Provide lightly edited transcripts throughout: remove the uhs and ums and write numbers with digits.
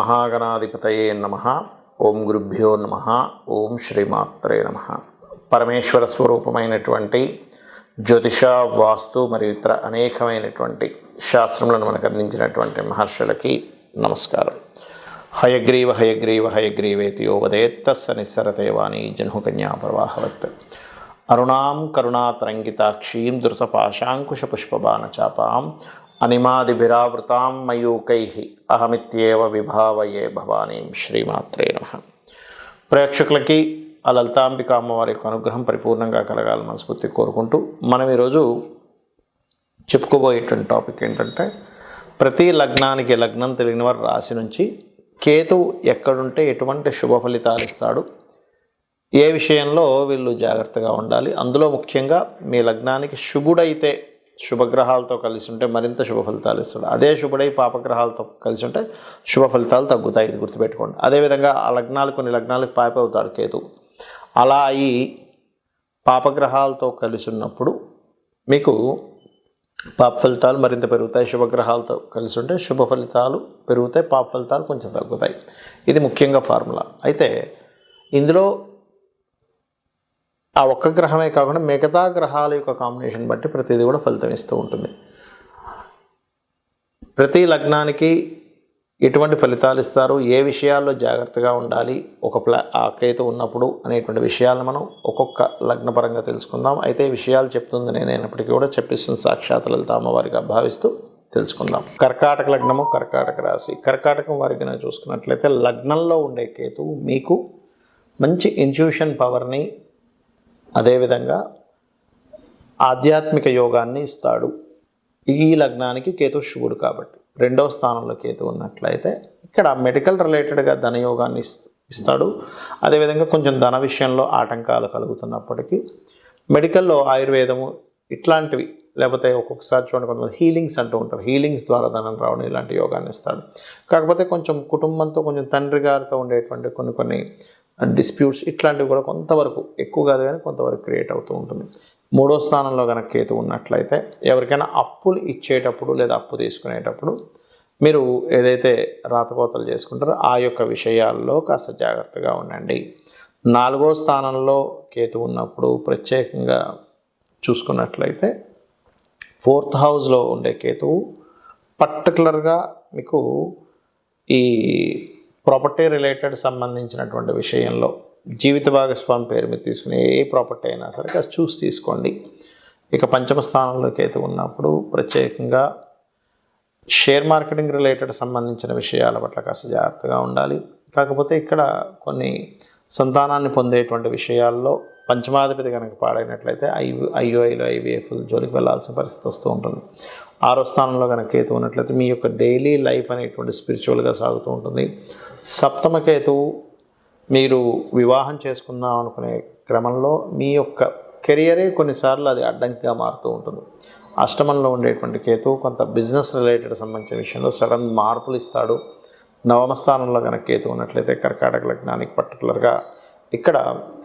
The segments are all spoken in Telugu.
మహాగణాధిపతయే నమః. ఓం గురుభ్యో నమః. ఓం శ్రీమాత్రే నమః. పరమేశ్వర స్వరూపమైనటువంటి జ్యోతిష, వాస్తు మరియు ఇతర అనేకమైనటువంటి శాస్త్రములను మనకు అందించినటువంటి మహర్షులకి నమస్కారం. హయగ్రీవ హయగ్రీవ హయగ్రీవేతి యో వదేత్తస్స నిస్సరతే వాణి జహ్నుకన్యా ప్రవాహవత్. అరుణాం కరుణాతరంగితాక్షీం ధృతపాశాంకుశపుష్పబాణచాపాం అనిమాదిభిరావృతాం మయూకైః అహమిత్యేవ విభావయే భవానీం. శ్రీమాత్రే నమః. ప్రేక్షకులకి ఆ లలితాంబిక అమ్మవారి యొక్క అనుగ్రహం పరిపూర్ణంగా కలగాలని మనస్ఫూర్తి కోరుకుంటూ మనం ఈరోజు చెప్పుకోబోయేటువంటి టాపిక్ ఏంటంటే, ప్రతి లగ్నానికి లగ్నం తెలియని వారి రాశి నుంచి కేతువు ఎక్కడుంటే ఎటువంటి శుభ ఫలితాలు ఇస్తాడు, ఏ విషయంలో వీళ్ళు జాగ్రత్తగా ఉండాలి, అందులో ముఖ్యంగా మీ లగ్నానికి శుభుడైతే శుభగ్రహాలతో కలిసి ఉంటే మరింత శుభ ఫలితాలు ఇస్తాడు, అదే శుభుడై పాపగ్రహాలతో కలిసి ఉంటే శుభ ఫలితాలు తగ్గుతాయి. ఇది గుర్తుపెట్టుకోండి. అదేవిధంగా ఆ లగ్నాలు కొన్ని లగ్నాలకు పాప అవుతాడు కేతు. అలా అయి పాపగ్రహాలతో కలిసి ఉన్నప్పుడు మీకు పాప ఫలితాలు మరింత పెరుగుతాయి. శుభగ్రహాలతో కలిసి ఉంటే శుభ ఫలితాలు పెరుగుతాయి, పాప ఫలితాలు కొంచెం తగ్గుతాయి. ఇది ముఖ్యంగా ఫార్ములా. అయితే ఇందులో ఆ ఒక్క గ్రహమే కాకుండా మిగతా గ్రహాల యొక్క కాంబినేషన్ బట్టి ప్రతిదీ కూడా ఫలితం ఇస్తూ ఉంటుంది. ప్రతి లగ్నానికి ఎటువంటి ఫలితాలు ఇస్తారు, ఏ విషయాల్లో జాగ్రత్తగా ఉండాలి ఆ కేతు ఉన్నప్పుడు అనేటువంటి విషయాలను మనం ఒక్కొక్క లగ్నపరంగా తెలుసుకుందాం. అయితే ఈ విషయాలు చెప్తుంది నేనైనప్పటికీ కూడా చెప్పిస్తున్న సాక్షాత్ లలిత అమ్మవారిగా భావిస్తూ తెలుసుకుందాం. కర్కాటక లగ్నము, కర్కాటక రాశి. కర్కాటకం వారికి చూసుకున్నట్లయితే లగ్నంలో ఉండే కేతువు మీకు మంచి ఇంట్యూషన్ పవర్ని, అదేవిధంగా ఆధ్యాత్మిక యోగాన్ని ఇస్తాడు. ఈ లగ్నానికి కేతు శుభుడు కాబట్టి రెండవ స్థానంలో కేతు ఉన్నట్లయితే ఇక్కడ మెడికల్ రిలేటెడ్గా ధనయోగాన్ని ఇస్తాడు. అదేవిధంగా కొంచెం ధన విషయంలో ఆటంకాలు కలుగుతున్నప్పటికీ మెడికల్లో ఆయుర్వేదము ఇట్లాంటివి, లేకపోతే ఒక్కొక్కసారి చూడండి కొంతమంది హీలింగ్స్ అంటూ ఉంటారు, హీలింగ్స్ ద్వారా ధనం రావడం, ఇలాంటి యోగాన్ని ఇస్తాడు. కాకపోతే కొంచెం కుటుంబంతో, కొంచెం తండ్రి గారితో ఉండేటువంటి కొన్ని డిస్ప్యూట్స్ ఇట్లాంటివి కూడా కొంతవరకు, ఎక్కువ కాదు కానీ కొంతవరకు క్రియేట్ అవుతూ ఉంటుంది. మూడో స్థానంలో కనుక కేతు ఉన్నట్లయితే ఎవరికైనా అప్పులు ఇచ్చేటప్పుడు లేదా అప్పు తీసుకునేటప్పుడు మీరు ఏదైతే రాతకోతలు చేసుకుంటారో ఆ యొక్క విషయాల్లో కాస్త జాగ్రత్తగా ఉండండి. నాలుగో స్థానంలో కేతు ఉన్నప్పుడు ప్రత్యేకంగా చూసుకున్నట్లయితే ఫోర్త్ హౌస్లో ఉండే కేతువు పర్టికులర్గా మీకు ఈ ప్రాపర్టీ రిలేటెడ్ సంబంధించినటువంటి విషయంలో జీవిత భాగస్వామి పేరు మీద తీసుకునే ఏ ప్రాపర్టీ అయినా సరే కాస్త చూసి తీసుకోండి. ఇక పంచమ స్థానంలో కేతు ఉన్నప్పుడు ప్రత్యేకంగా షేర్ మార్కెటింగ్ రిలేటెడ్ సంబంధించిన విషయాల పట్ల కాస్త జాగ్రత్తగా ఉండాలి. కాకపోతే ఇక్కడ కొన్ని సంతానాన్ని పొందేటువంటి విషయాల్లో పంచమాధిపతి కనుక పాడైనట్లయితే ఐఓఐలో ఐవీఎఫ్లు జోలికి వెళ్ళాల్సిన పరిస్థితి వస్తూ ఉంటుంది. ఆరో స్థానంలో కనుక కేతు ఉన్నట్లయితే మీ యొక్క డైలీ లైఫ్ అనేటువంటి స్పిరిచువల్గా సాగుతూ ఉంటుంది. సప్తమ కేతువు మీరు వివాహం చేసుకుందాం అనుకునే క్రమంలో మీ యొక్క కెరియరే కొన్నిసార్లు అది అడ్డంకిగా మారుతూ ఉంటుంది. అష్టమంలో ఉండేటువంటి కేతువు కొంత బిజినెస్ రిలేటెడ్ సంబంధించిన విషయంలో సడన్ మార్పులు ఇస్తాడు. నవమ స్థానంలో కనుక కేతు ఉన్నట్లయితే కర్కాటక లగ్నానికి పర్టికులర్గా ఇక్కడ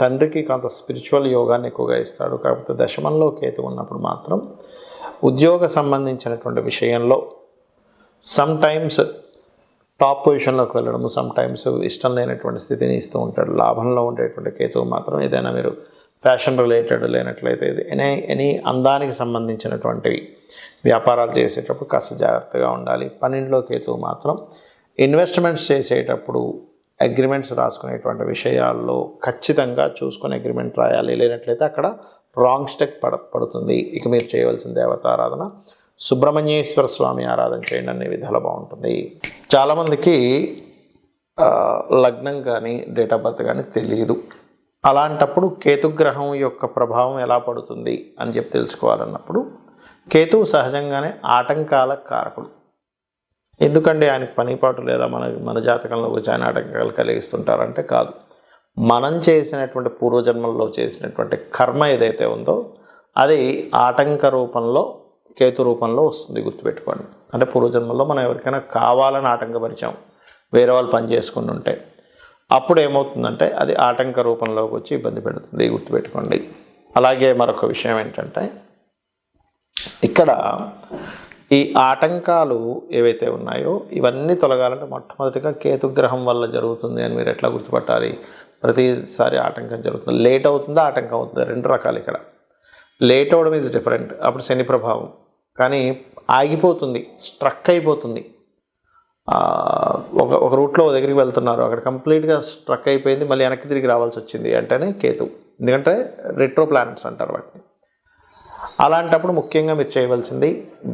తండ్రికి కొంత స్పిరిచువల్ యోగాన్ని ఎక్కువగా ఇస్తాడు. కాకపోతే దశమంలో కేతు ఉన్నప్పుడు మాత్రం ఉద్యోగ సంబంధించినటువంటి విషయంలో సమ్ టైమ్స్ టాప్ పొజిషన్లోకి వెళ్ళడము, సమ్ టైమ్స్ ఇష్టం లేనటువంటి స్థితిని ఇస్తూ ఉంటాడు. లాభంలో ఉండేటువంటి కేతువు మాత్రం ఏదైనా మీరు ఫ్యాషన్ రిలేటెడ్ లేనట్లయితే ఎనీ అందానికి సంబంధించినటువంటి వ్యాపారాలు చేసేటప్పుడు కాస్త జాగ్రత్తగా ఉండాలి. 12లో కేతువు మాత్రం ఇన్వెస్ట్మెంట్స్ చేసేటప్పుడు అగ్రిమెంట్స్ రాసుకునేటువంటి విషయాల్లో ఖచ్చితంగా చూసుకుని అగ్రిమెంట్ రాయాలి, లేనట్లయితే అక్కడ రాంగ్ స్టెక్ పడుతుంది. ఇక మీరు చేయవలసిన దేవతారాధన సుబ్రహ్మణ్యేశ్వర స్వామి ఆరాధన చేయండి, అనే విధాలు బాగుంటుంది. చాలామందికి లగ్నం కానీ డేట్ ఆఫ్ బర్త్ కానీ తెలియదు. అలాంటప్పుడు కేతుగ్రహం యొక్క ప్రభావం ఎలా పడుతుంది అని చెప్పి తెలుసుకోవాలన్నప్పుడు కేతువు సహజంగానే ఆటంకాల కారకుడు. ఎందుకంటే ఆయనకు పనిపాటు లేదా మన జాతకంలో వచ్చి ఆయన ఆటంకాలు కలిగిస్తుంటారంటే కాదు, మనం చేసినటువంటి పూర్వజన్మల్లో చేసినటువంటి కర్మ ఏదైతే ఉందో అది ఆటంక రూపంలో కేతు రూపంలో వస్తుంది. గుర్తుపెట్టుకోండి. అంటే పూర్వజన్మల్లో మనం ఎవరికైనా కావాలని ఆటంకపరిచాం, వేరే వాళ్ళు పని చేసుకుని ఉంటే అప్పుడు ఏమవుతుందంటే అది ఆటంక రూపంలోకి వచ్చి ఇబ్బంది పెడుతుంది. గుర్తుపెట్టుకోండి. అలాగే మరొక విషయం ఏంటంటే ఇక్కడ ఈ ఆటంకాలు ఏవైతే ఉన్నాయో ఇవన్నీ తొలగాలంటే మొట్టమొదటిగా కేతుగ్రహం వల్ల జరుగుతుంది అని మీరు ఎట్లా గుర్తుపట్టాలి? ప్రతిసారి ఆటంకం జరుగుతుంది, లేట్ అవుతుందా ఆటంకం అవుతుందా, రెండు రకాలు. ఇక్కడ లేట్ అవ్వడం ఈజ్ డిఫరెంట్, అప్పుడు శని ప్రభావం. కానీ ఆగిపోతుంది, స్ట్రక్ అయిపోతుంది. ఒక రూట్లో దగ్గరికి వెళ్తున్నారు, అక్కడ కంప్లీట్గా స్ట్రక్ అయిపోయింది, మళ్ళీ వెనక్కి తిరిగి రావాల్సి వచ్చింది అంటేనే కేతు. ఎందుకంటే రెట్రో ప్లానెట్స్ అంటారు వాటిని. అలాంటప్పుడు ముఖ్యంగా మీరు చేయవలసింది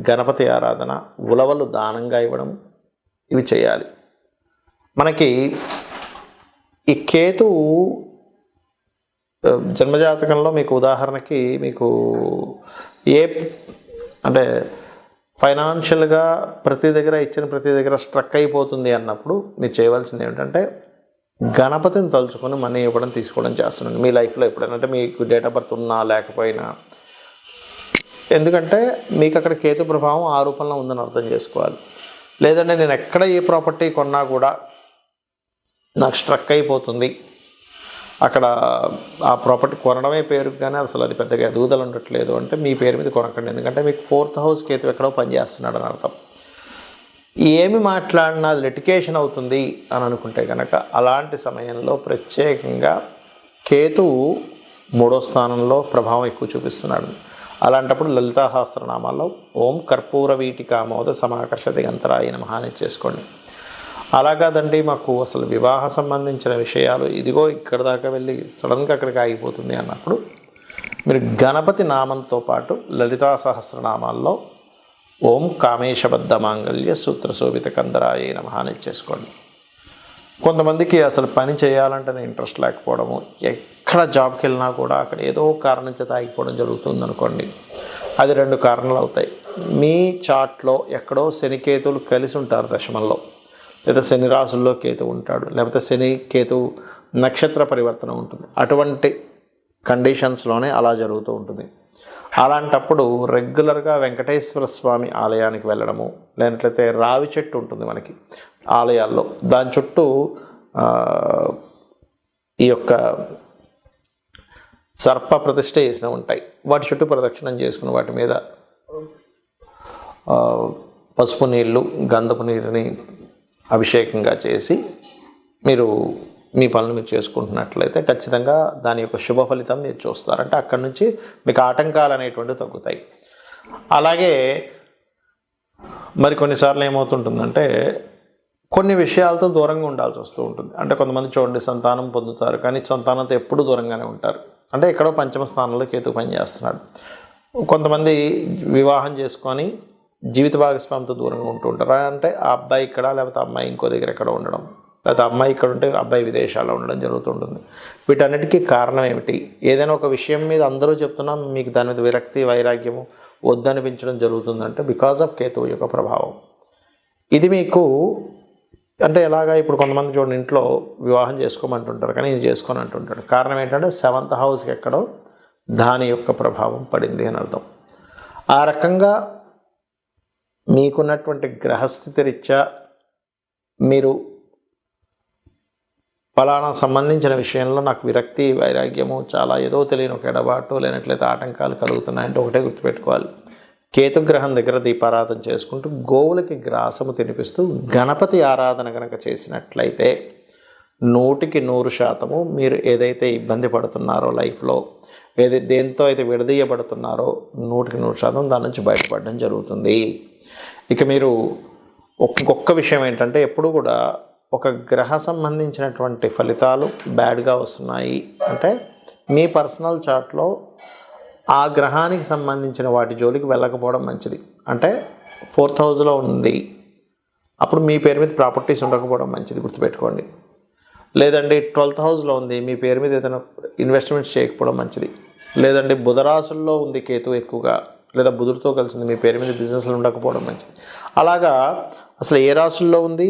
గణపతి ఆరాధన, ఉలవలు దానంగా ఇవ్వడం, ఇవి చేయాలి. మనకి ఈ కేతువు జన్మజాతకంలో మీకు ఉదాహరణకి మీకు అంటే ఫైనాన్షియల్గా ప్రతి దగ్గర స్ట్రక్ అయిపోతుంది అన్నప్పుడు మీరు చేయవలసింది ఏమిటంటే గణపతిని తలుచుకొని మనీ ఇవ్వడం తీసుకోవడం చేస్తున్నాను మీ లైఫ్లో ఎప్పుడైనా. అంటే మీకు డేట్ ఆఫ్ బర్త్ ఉన్నా లేకపోయినా, ఎందుకంటే మీకు అక్కడ కేతు ప్రభావం ఆ రూపంలో ఉందని అర్థం చేసుకోవాలి. లేదంటే నేను ఎక్కడ ఏ ప్రాపర్టీ కొన్నా కూడా నాకు స్ట్రక్ అయిపోతుంది, అక్కడ ఆ ప్రాపర్టీ కొనడమే పేరుకు కానీ అసలు అది పెద్దగా ఎదుగుదల ఉండట్లేదు అంటే మీ పేరు మీద కొనకండి. ఎందుకంటే మీకు 4th హౌస్ కేతు ఎక్కడో పనిచేస్తున్నాడు అని అర్థం. ఏమి మాట్లాడినా అది లిటిగేషన్ అవుతుంది అని అనుకుంటే కనుక అలాంటి సమయంలో ప్రత్యేకంగా కేతువు 3వ స్థానంలో ప్రభావం ఎక్కువ చూపిస్తున్నాడు. అలాంటప్పుడు లలితా సహస్రనామాల్లో ఓం కర్పూర వీటికామోద సమాకర్ష దిగంతరాయ నమః అని చేసుకోండి. అలా కాదండి మాకు అసలు వివాహ సంబంధించిన విషయాలు ఇదిగో ఇక్కడ దాకా వెళ్ళి సడన్గా అక్కడికి ఆగిపోతుంది అన్నప్పుడు మీరు గణపతి నామంతో పాటు లలితా సహస్రనామాల్లో ఓం కామేశబద్ధ మాంగళ్య సూత్రశోభిత కందరాయ నమః అని చేసుకోండి. కొంతమందికి అసలు పని చేయాలంటేనే ఇంట్రెస్ట్ లేకపోవడము, ఎక్కడ జాబ్కి వెళ్ళినా కూడా అక్కడ ఏదో కారణం చేత ఆగిపోవడం జరుగుతుంది అనుకోండి. అది 2 కారణాలు అవుతాయి. మీ చార్ట్లో ఎక్కడో శనికేతువులు కలిసి ఉంటారు దశమంలో, లేదా శని రాశుల్లో కేతు ఉంటాడు, లేకపోతే శని కేతు నక్షత్ర పరివర్తన ఉంటుంది. అటువంటి కండిషన్స్లోనే అలా జరుగుతూ ఉంటుంది. అలాంటప్పుడు రెగ్యులర్గా వెంకటేశ్వర స్వామి ఆలయానికి వెళ్ళడము, లేనట్లయితే రావి చెట్టు ఉంటుంది మనకి ఆలయాల్లో, దాని చుట్టూ ఈ యొక్క సర్ప ప్రతిష్ఠ చేసినవి ఉంటాయి, వాటి చుట్టూ ప్రదక్షిణం చేసుకుని వాటి మీద పసుపు నీళ్ళు గంధపు నీరుని అభిషేకంగా చేసి మీరు మీ పనులు మీరు చేసుకుంటున్నట్లయితే ఖచ్చితంగా దాని యొక్క శుభ ఫలితం మీరు చూస్తారంటే అక్కడి నుంచి మీకు ఆటంకాలు అనేటువంటివి తగ్గుతాయి. అలాగే మరి కొన్నిసార్లు ఏమవుతుంటుందంటే కొన్ని విషయాలతో దూరంగా ఉండాల్సి వస్తూ ఉంటుంది. అంటే కొంతమంది చూడండి సంతానం పొందుతారు కానీ సంతానంతో ఎప్పుడు దూరంగానే ఉంటారు. అంటే ఎక్కడో 5వ స్థానంలో కేతు పనిచేస్తున్నాడు. కొంతమంది వివాహం చేసుకొని జీవిత భాగస్వామితో దూరంగా ఉంటూ ఉంటారు. అంటే ఆ అబ్బాయి ఇక్కడ లేకపోతే అమ్మాయి ఇంకో దగ్గర ఎక్కడ ఉండడం, లేకపోతే అమ్మాయి ఇక్కడ ఉంటే అబ్బాయి విదేశాల్లో ఉండడం జరుగుతుంటుంది. వీటన్నిటికీ కారణం ఏమిటి? ఏదైనా ఒక విషయం మీద అందరూ చెప్తున్నా మీకు దాని మీద విరక్తి వైరాగ్యము వద్దనిపించడం జరుగుతుందంటే బికాజ్ ఆఫ్ కేతువు యొక్క ప్రభావం. ఇది మీకు అంటే ఎలాగా ఇప్పుడు కొంతమంది చూడండి ఇంట్లో వివాహం చేసుకోమంటుంటారు కానీ ఇది చేసుకొని అంటుంటాడు. కారణం ఏంటంటే 7th హౌస్కి ఎక్కడో దాని యొక్క ప్రభావం పడింది అని అర్థం. ఆ రకంగా మీకున్నటువంటి గ్రహస్థితి రీత్యా మీరు ఫలానా సంబంధించిన విషయంలో నాకు విరక్తి వైరాగ్యము చాలా ఏదో తెలియని ఒక ఎడబాటు లేనట్లయితే ఆటంకాలు కలుగుతున్నాయంటే ఒకటే గుర్తుపెట్టుకోవాలి, కేతుగ్రహం దగ్గర దీపారాధన చేసుకుంటూ గోవులకి గ్రాసము తినిపిస్తూ గణపతి ఆరాధన కనుక చేసినట్లయితే 100% మీరు ఏదైతే ఇబ్బంది పడుతున్నారో లైఫ్లో, దేంతో అయితే విడదీయబడుతున్నారో 100% దాని నుంచి బయటపడడం జరుగుతుంది. ఇక మీరు ఒక్క విషయం ఏంటంటే ఎప్పుడు కూడా ఒక గ్రహ సంబంధించినటువంటి ఫలితాలు బ్యాడ్గా వస్తున్నాయి అంటే మీ పర్సనల్ చార్ట్లో ఆ గ్రహానికి సంబంధించిన వాటి జోలికి వెళ్ళకపోవడం మంచిది. అంటే 4th హౌస్లో ఉంది అప్పుడు మీ పేరు మీద ప్రాపర్టీస్ ఉండకపోవడం మంచిది, గుర్తుపెట్టుకోండి. లేదండి 12th హౌస్లో ఉంది మీ పేరు మీద ఏదైనా ఇన్వెస్ట్మెంట్స్ చేయకపోవడం మంచిది. లేదండి బుధరాశుల్లో ఉంది కేతు ఎక్కువగా, లేదా బుధుడితో కలిసింది మీ పేరు మీద బిజినెస్లు ఉండకపోవడం మంచిది. అలాగా అసలు ఏ రాశుల్లో ఉంది,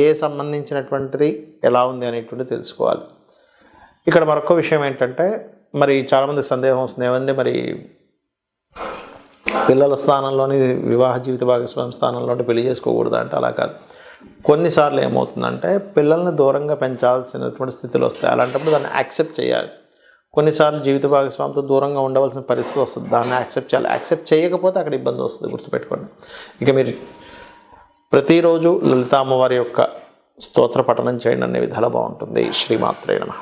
ఏ సంబంధించినటువంటిది ఎలా ఉంది అనేటువంటిది తెలుసుకోవాలి. ఇక్కడ మరొక విషయం ఏంటంటే మరి చాలామంది సందేహం వస్తుంది, ఏమంటే మరి పిల్లల స్థానంలోని వివాహ జీవిత భాగస్వామి స్థానంలోని పెళ్లి చేసుకోకూడదు అంటే అలా కాదు. కొన్నిసార్లు ఏమవుతుందంటే పిల్లల్ని దూరంగా పెంచాల్సినటువంటి స్థితిలో వస్తాయి. అలాంటప్పుడు దాన్ని యాక్సెప్ట్ చేయాలి. కొన్నిసార్లు జీవిత భాగస్వామితో దూరంగా ఉండవలసిన పరిస్థితి వస్తుంది. దాన్ని యాక్సెప్ట్ చేయాలి. యాక్సెప్ట్ చేయకపోతే అక్కడ ఇబ్బంది వస్తుంది, గుర్తుపెట్టుకోండి. ఇక మీరు ప్రతిరోజు లలిత అమ్మవారి యొక్క స్తోత్ర పఠనం చేయండి, అనే విధాలు బాగుంటుంది. శ్రీమాత్రే నమః.